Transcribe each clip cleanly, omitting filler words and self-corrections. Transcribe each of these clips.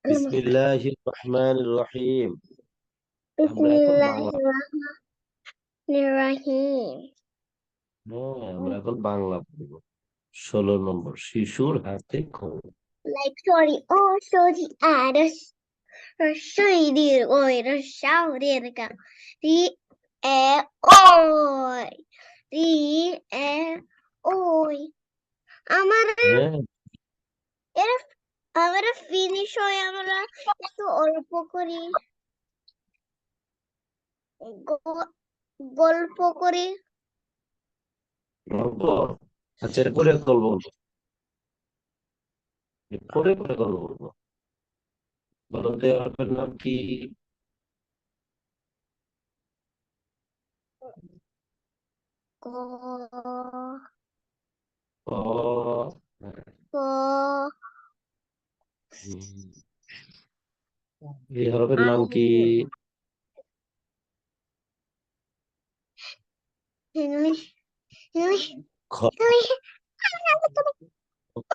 বিসমিল্লাহির রহমানির রহিম। আমরা এখন বাংলা বিসমিল্লাহিররহমানিররহিম। আমরা এখন বাংলা পড়বো। 16 নম্বর, শিশুর হাতে খবর। Like sorry, oh sorry, sorry, oi, sorry, ri, oi, ri, oi. আমরা হ্যাঁ, এর আমরা ফিনিশ হয়, আমরা একটু অল্প করি, গল্প করি। গল্প। আচ্ছা, এরপরে গল্প বলবো, এরপরে গল্প বলবো। বলো তো, গল্পের নাম কি? ক ক। ক এই হরফের নাম কি? খ।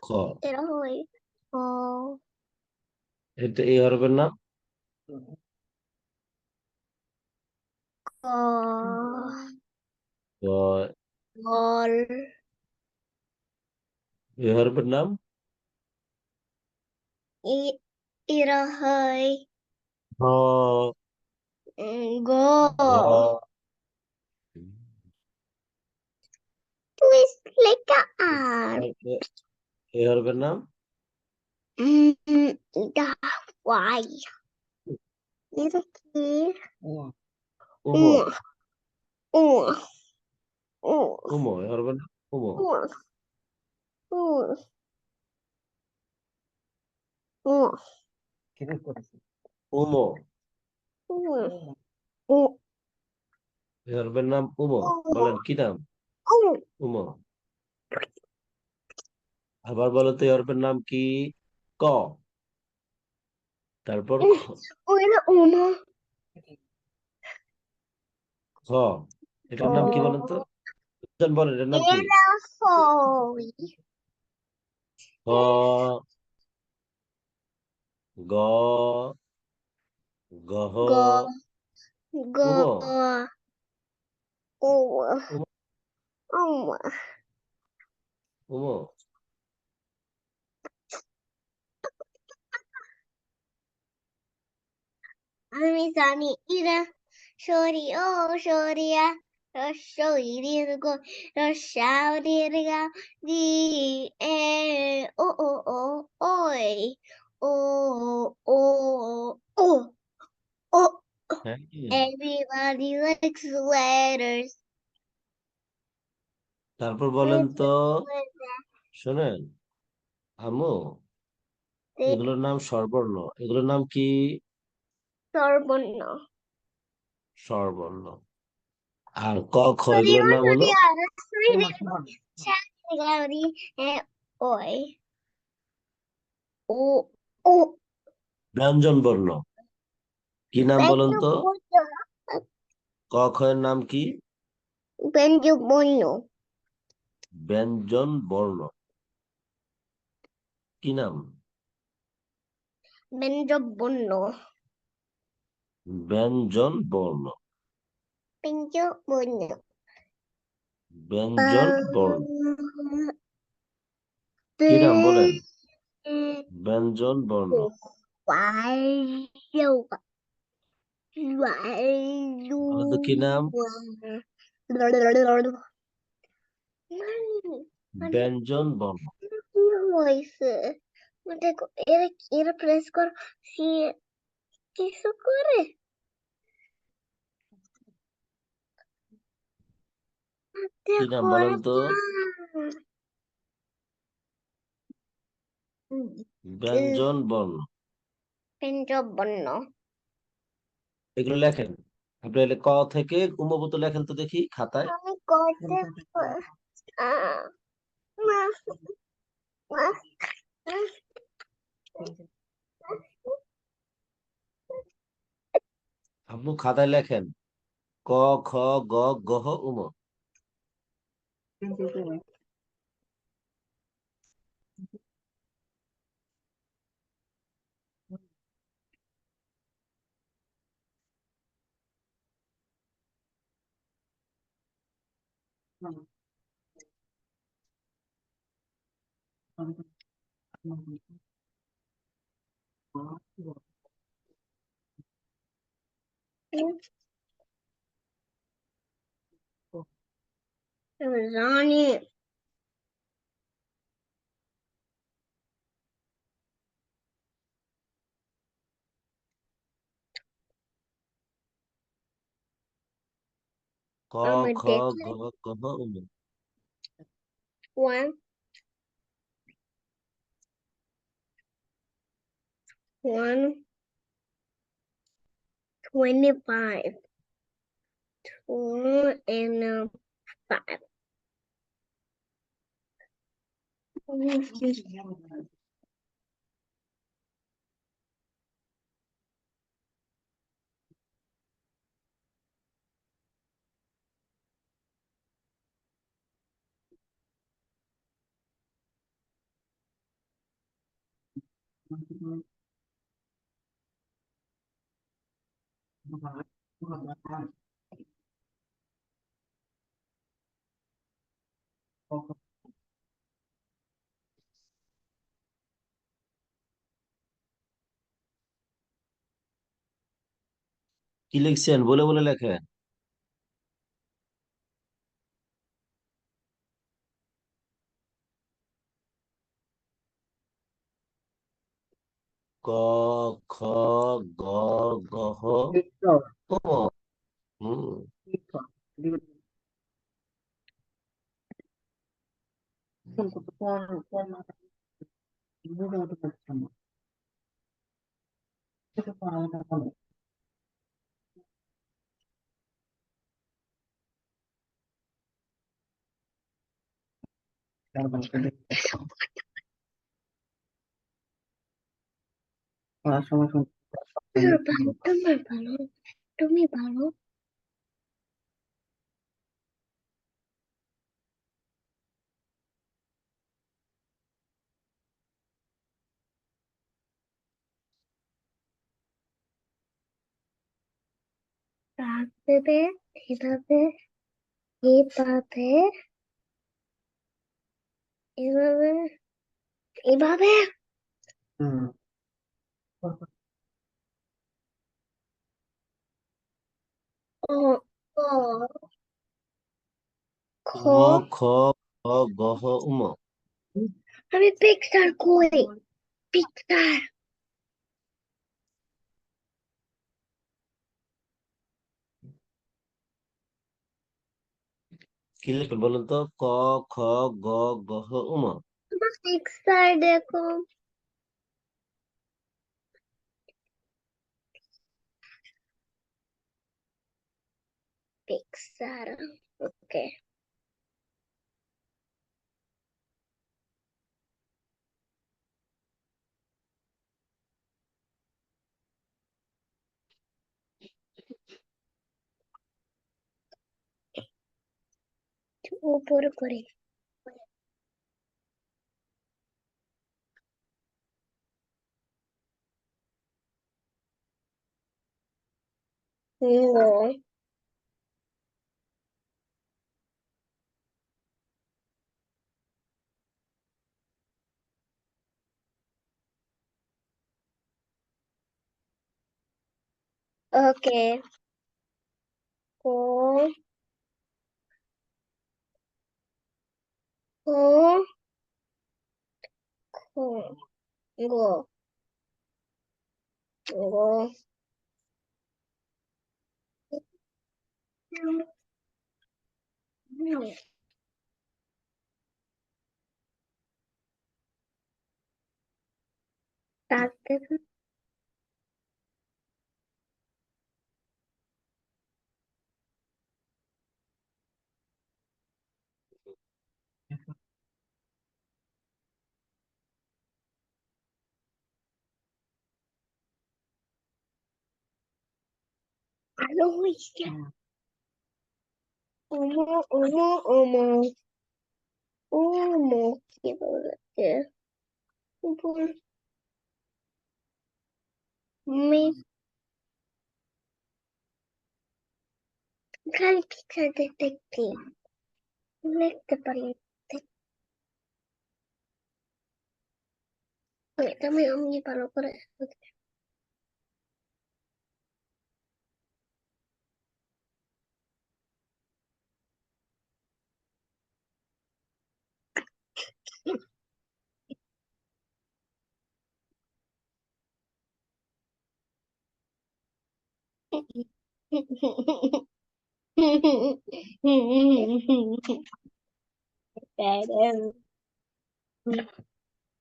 খ। এরা হয় এটা এই হরফের নাম ক ক। গল এই হরফের নাম এরা হয় হ। গ ঘ। তুই লেখা আর এই হরফের নাম দা ওয়াই এটা কি উমো। উ উ উমো, এই হরফের নাম উমো। উ উ উ উমো, উ উ এই হরফের নাম উমো। বলেন কি নাম? উমো। আবার বলো তো, এই হরফের নাম কি? ক। তারপর খ। উমা খ। এটার নাম কি বলেন তো? বলেন, এটার নাম কি? এরা হয় খ। গ। গহ। গ গ উমো। ও উমো। উমা উমো। আমি জানি ইরা সরি ও সরিয়া রসইরির গো রসাউরির গা দি এ ও ও ও ওই ও ও ও ও হ্যাঁ, everybody likes letters. তারপর বলেন তো, শোনেন আম্মু, এগুলোর নাম স্বরবর্ণ। এগুলোর নাম কি? সর্বর্ণ স্বরবর্ণ। আর ক খ সরিয়া এগুলোর নাম হলো সরিয়া রসইরির ওই ও ও ব্যঞ্জন বর্ণ। কি নাম বলেন তো? ক খ এর নাম কি? ব্যঞ্জনবর্ণ ব্যঞ্জন বর্ণ। কি নাম? ব্যঞ্জনবর্ণ ব্যঞ্জন বর্ণ। ব্যঞ্জনবর্ণ ব্যঞ্জন বর্ণ। কি নাম বলেন? ব্যঞ্জন বর্ণ। বলেন তো কি নাম? ব্যঞ্জন বর্ণ। কি হয়েছে? দেখো এরা এরা প্রেস কর সি কিছু করে কি নাম দেখো বলেন তো? ব্যঞ্জন বর্ণ। ব্যঞ্জনবর্ণ এগুলো লেখেন। আপনি ক থেকে কুম্ভবত লেখেন তো দেখি খাতায়। আমি করতে আপনি খাতায় লেখেন ক, খ, গ, গহ, উম। It was on it. ক I'm খ গ addicted. ঘ ঙ। 1, 125. 2 and 5. কি লিখছেন বলে বলে লেখেন। ক খ গ ঘ ঙ। হুম। তুমি ভালো। রাত দেবে এভাবে, এভাবে, এভাবে, এভাবে। ও, ও, খ। ক খ গ ঘ ঙ। আমি পিকচার কই? পিকচার। কি লিখবেন বলুন তো। ক খ গ ঘ ঙ। পিকচার দেখো। পিকচার। ওকে। উপর করে। No. Okay. Go, go, go, go, go. তারপরে ভালো হয়েছে। ওমো, ওমো, ওমো, ওমো, কি বলেছে? উপর মেঘ, খালি পিকচার দেখতে। লিখতে পারি। আমি ভালো করে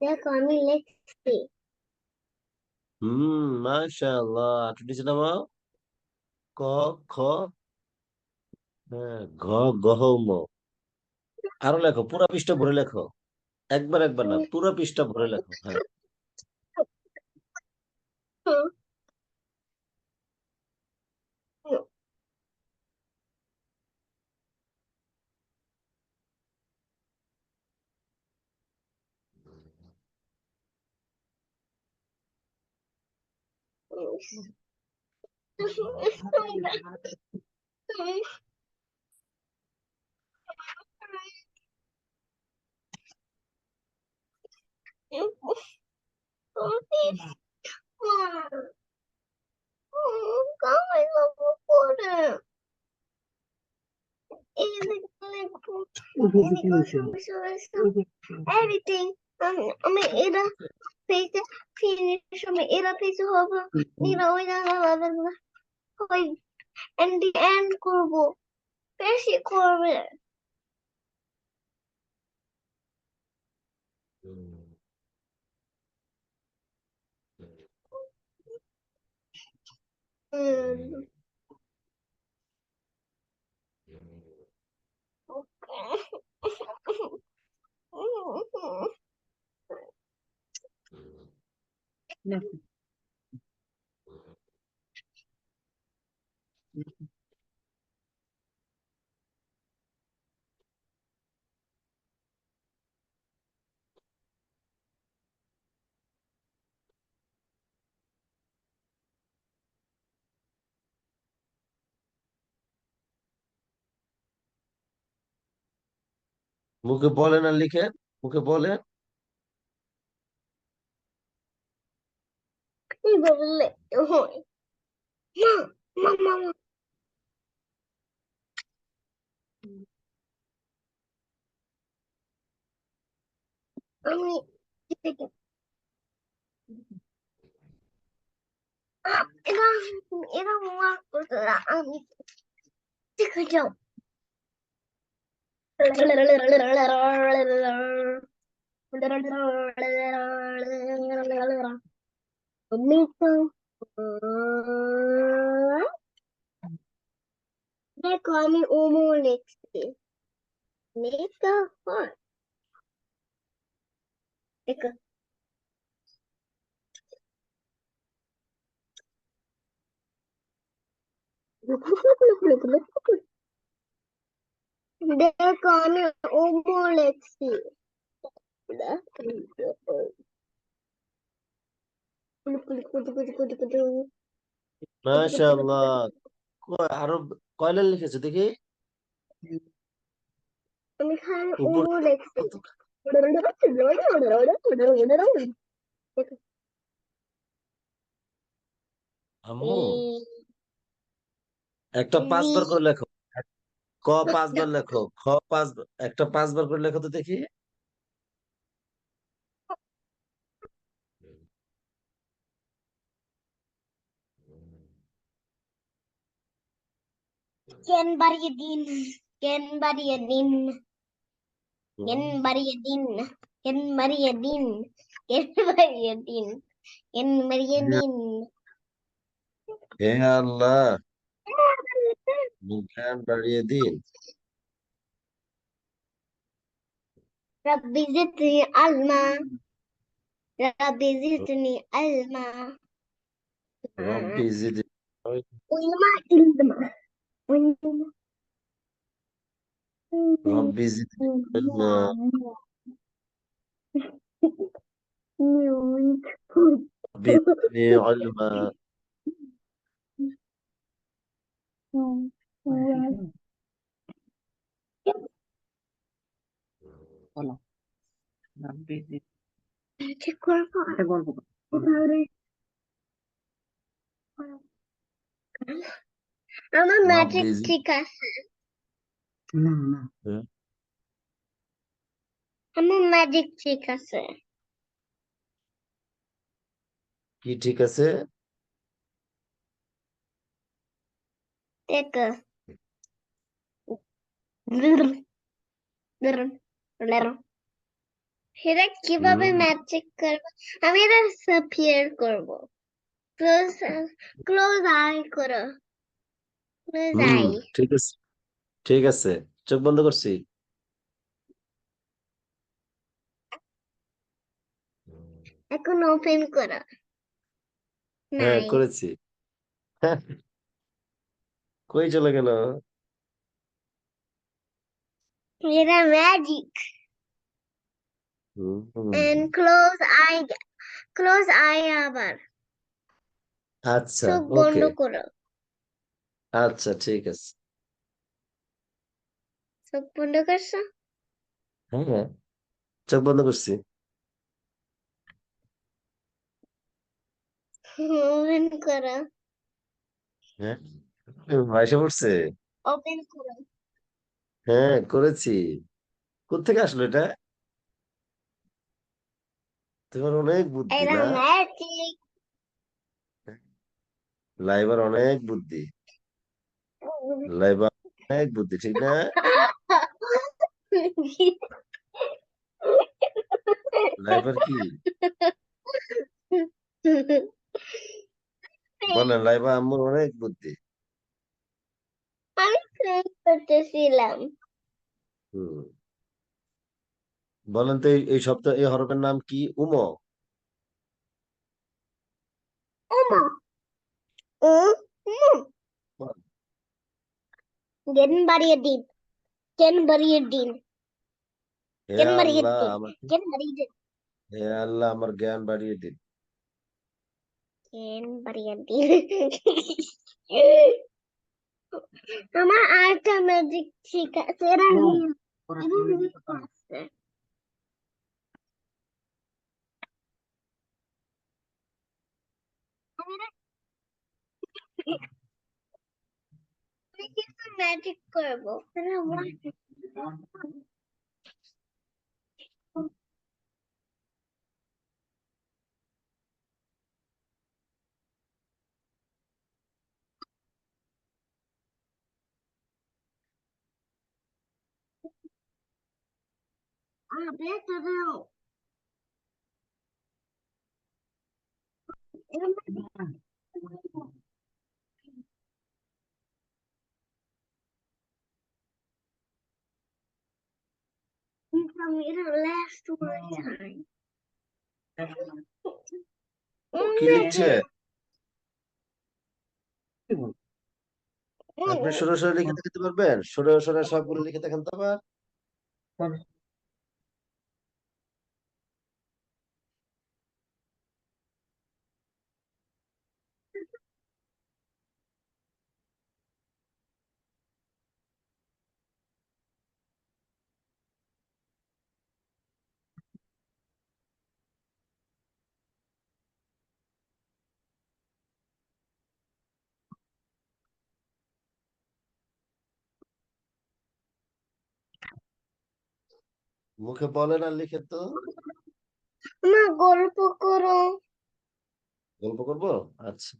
দেখো আমি লিখছি। মাশাআল্লাহ। একটু নিচে নামাও। ক, খ, হ্যাঁ, ঘ, গহম। আরো লেখো, পুরো পৃষ্ঠা ভরে লেখো। একবার একবার না, পুরো পৃষ্ঠা ভরে লেখো। হ্যাঁ। Everything. আমি এরা পেজে ফিনিশ আমি এরা পেজে হবে এরা ওই ওই এন্ড এন্ড করব বেশি করবে। মুখে বলেন আর লিখেন। মুখে বলেন। কি বললে হয় মা মা মা আমি এরা এরা মার্ক করতে আমি দেখে যাও। দেখো আমি ওমো লিখছি। মেয়েটা হয় দেখো দেখো আমি ওমো লিখছি। মাশাআল্লাহ। আরো কয় লাইন লিখেছো দেখি। আমি খান উপর ওমো লিখছি। আম্মু, একটা 5 বার করে লেখো। ক 5 বার লেখো, খ 5 বার, একটা 5 বার করে লেখো তো দেখি। কেন বাড়িয়ে দিন কেন বাড়িয়ে দিন কেন বাড়িয়ে দিন কেন বাড়িয়ে দিন কেন বাড়িয়ে দিন কেন বাড়িয়ে দিন। হে আল্লাহ, জ্ঞান বাড়িয়ে দিন। ربي زدني علما ربي زدني علما রব্বি জিদ। علما علما علما রব্বি জিদ ইলমা। রব্বি জিদনি ইলমা। বলো না বিজি ঠিক করবো একটা গল্প বলো। তাহলে আমার Not ম্যাজিক busy. ঠিক আছে না না হ্যাঁ, আমার ম্যাজিক ঠিক আছে কি ঠিক আছে? দেখো সেটা কিভাবে হুম ম্যাজিক করবো আমি এটা সাপিয়ার করবো ক্লোজ ক্লোজ আই করো ক্লোজ হুম আই ঠিক আছে, ঠিক আছে, চোখ বন্ধ করছি। এখন ওপেন করো হ্যাঁ, নাই করেছি। হ্যাঁ, কই চলে গেল? এটা magic hmm, and close I আবার আচ্ছা, চোখ বন্ধ ওকে, করো আচ্ছা, ঠিক আছে। চোখ বন্ধ করছো হ্যাঁ, চোখ বন্ধ করছি। ওপেন করো হ্যাঁ, এসে পড়ছে। ওপেন করো হ্যাঁ, করেছি। কোত্থেকে আসলো এটা? তোমার অনেক বুদ্ধি এটা না? ম্যাজিক লাইবার অনেক বুদ্ধি, লাইবার অনেক বুদ্ধি, ঠিক না? লাইবার কি বলেন? লাইবা আম্মুর অনেক বুদ্ধি। আমি প্রেম করতেছিলাম হুম, বলেন তো এই শব্দ, এই হরফের নাম কি? উমো। ওমা ও জ্ঞান বাড়িয়ে দিন জ্ঞান বাড়িয়ে দিন হে জ্ঞান বাড়িয়ে আল্লাহ দিন আমাকে, জ্ঞান বাড়িয়ে দিন হে আল্লাহ আমার জ্ঞান বাড়িয়ে দিন। জ্ঞান বাড়িয়ে দিন আমার আরেকটা ম্যাজিক ঠিক আছে এরা আছে আমি কিন্তু ম্যাজিক করবো আবে দাঁড়াও এটা last one time ও কি লিখছে? আপনি সরে সরে লিখে দেখাতে পারবেন? সরে সরে সবগুলো লিখে দেখান তো আবার। মুখে বলেন আর লিখে তো। মা গল্প করো গল্প করবো? আচ্ছা,